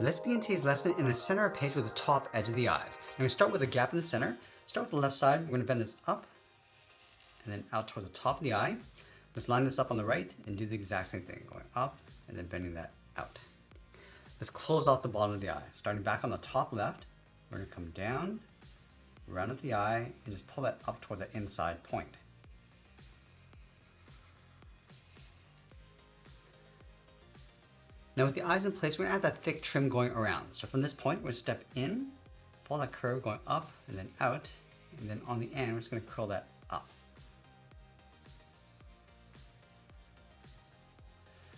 Let's begin today's lesson in the center of the page with the top edge of the eyes. And we start with a gap in the center. Start with the left side. We're going to bend this up and then out towards the top of the eye. Let's line this up on the right and do the exact same thing, going up and then bending that out. Let's close off the bottom of the eye. Starting back on the top left, we're going to come down, round up the eye, and just pull that up towards the inside point. Now with the eyes in place, we're going to add that thick trim going around. So from this point, we're going to step in, pull that curve going up and then out, and then on the end, we're just going to curl that up.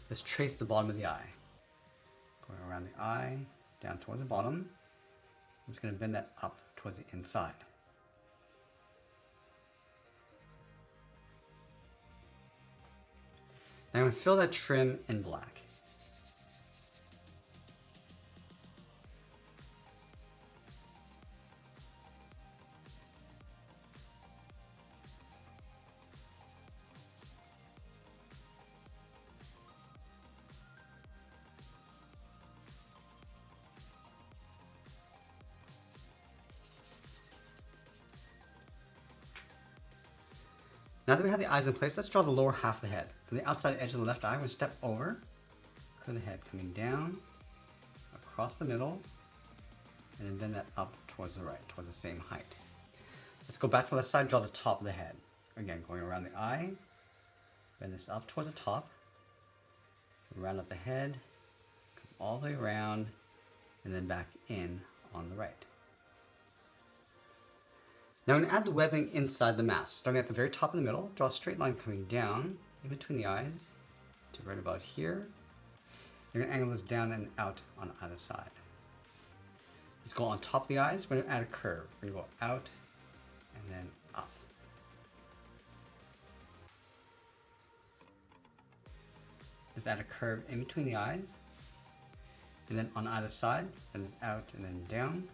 Let's trace the bottom of the eye. Going around the eye, down towards the bottom. I'm just going to bend that up towards the inside. Now I'm going to fill that trim in black. Now that we have the eyes in place, let's draw the lower half of the head. From the outside edge of the left eye, we're going to step over, curl the head coming down, across the middle, and then bend that up towards the right, towards the same height. Let's go back to the left side, draw the top of the head. Again, going around the eye, bend this up towards the top, round up the head, come all the way around, and then back in on the right. Now I'm going to add the webbing inside the mask. Starting at the very top in the middle, draw a straight line coming down in between the eyes to right about here. You're going to angle this down and out on either side. Let's go on top of the eyes. We're going to add a curve. We're going to go out and then up. Let's add a curve in between the eyes. And then on either side, then it's out and then down.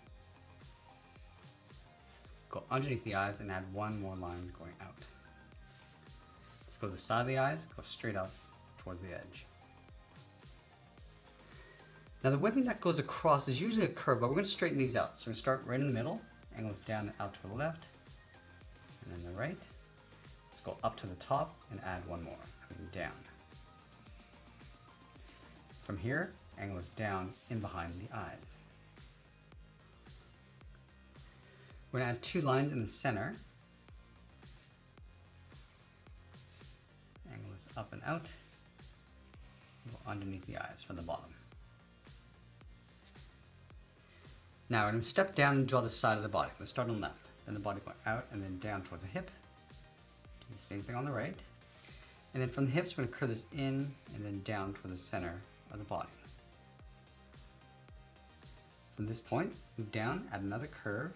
Go underneath the eyes and add one more line going out. Let's go to the side of the eyes, go straight up towards the edge. Now the webbing that goes across is usually a curve, but we're going to straighten these out. So we're going to start right in the middle, angle this down and out to the left, and then the right. Let's go up to the top and add one more, coming down. From here, angle this down in behind the eyes. We're going to add two lines in the center. Angle this up and out. Go underneath the eyes from the bottom. Now we're going to step down and draw the side of the body. Let's start on the left. Then the body going out and then down towards the hip. Do the same thing on the right. And then from the hips, we're going to curve this in and then down toward the center of the body. From this point, move down, add another curve.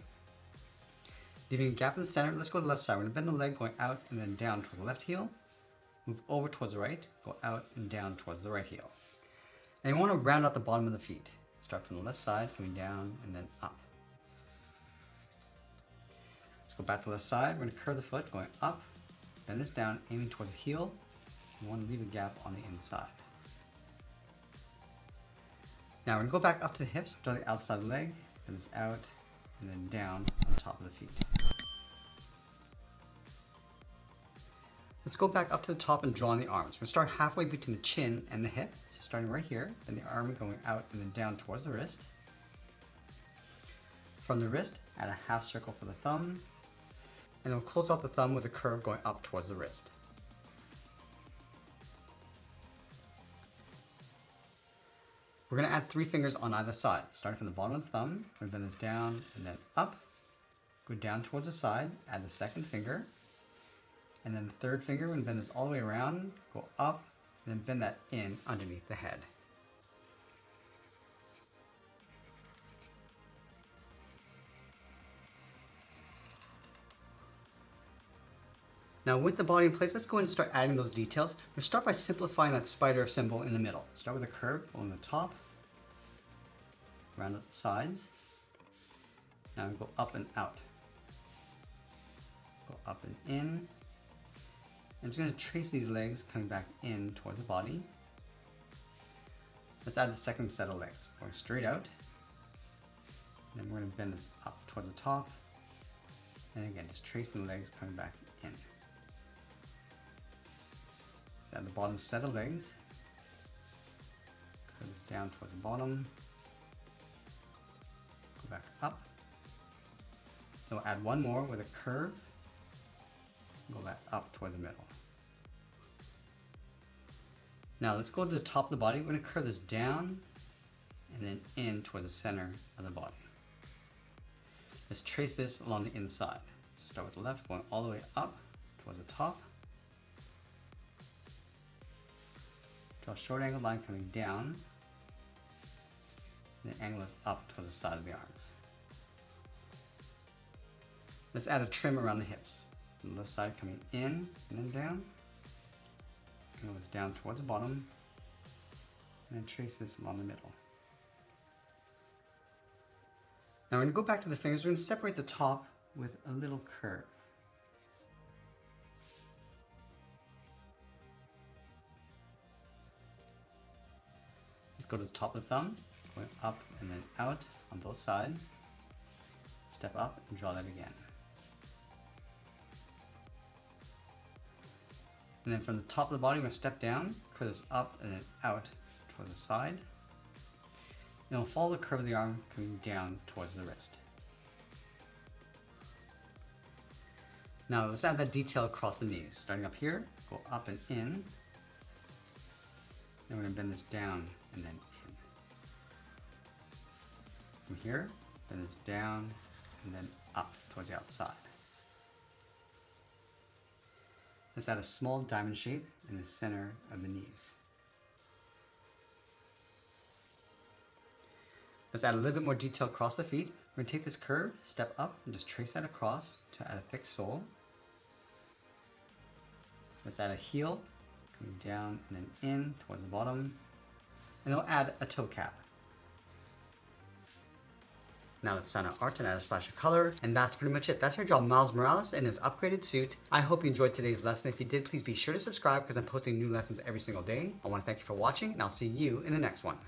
Leaving a gap in the center, let's go to the left side. We're going to bend the leg going out and then down towards the left heel. Move over towards the right, go out and down towards the right heel. And you want to round out the bottom of the feet. Start from the left side, coming down and then up. Let's go back to the left side. We're going to curve the foot going up, bend this down, aiming towards the heel. You want to leave a gap on the inside. Now we're going to go back up to the hips, draw the outside of the leg, bend this out, and then down on top of the feet. Let's go back up to the top and draw on the arms. We're going to start halfway between the chin and the hip. So starting right here, then the arm going out and then down towards the wrist. From the wrist, add a half circle for the thumb. And then we'll close off the thumb with a curve going up towards the wrist. We're going to add three fingers on either side. Starting from the bottom of the thumb, we're going to bend this down and then up. Go down towards the side, add the second finger. And then the third finger, we're going to bend this all the way around, go up, and then bend that in underneath the head. Now with the body in place, let's go ahead and start adding those details. We'll start by simplifying that spider symbol in the middle. Start with a curve on the top, round up the sides. Now we go up and out. Go up and in. I'm just going to trace these legs coming back in towards the body. Let's add the second set of legs. Going straight out. And then we're going to bend this up towards the top. And again, just tracing the legs coming back in. Let's add the bottom set of legs. Curve this down towards the bottom. Go back up. So we'll add one more with a curve. Go back up towards the middle. Now let's go to the top of the body. We're going to curve this down and then in towards the center of the body. Let's trace this along the inside. Start with the left, going all the way up towards the top. Draw a short angled line coming down. And the angle is up towards the side of the arms. Let's add a trim around the hips. On the left side coming in and then down. And goes down towards the bottom. And then trace this along the middle. Now we're going to go back to the fingers. We're going to separate the top with a little curve. Let's go to the top of the thumb, going up and then out on both sides. Step up and draw that again. And then from the top of the body, we're going to step down, curve this up and then out towards the side. And we'll follow the curve of the arm coming down towards the wrist. Now let's add that detail across the knees. Starting up here, go up and in. Then we're going to bend this down and then in. From here, bend this down and then up towards the outside. Let's add a small diamond shape in the center of the knees. Let's add a little bit more detail across the feet. We're going to take this curve, step up, and just trace that across to add a thick sole. Let's add a heel, coming down and then in towards the bottom. And we'll add a toe cap. Now let's sign our art and add a splash of color. And that's pretty much it. That's how you draw Miles Morales in his upgraded suit. I hope you enjoyed today's lesson. If you did, please be sure to subscribe because I'm posting new lessons every single day. I want to thank you for watching and I'll see you in the next one.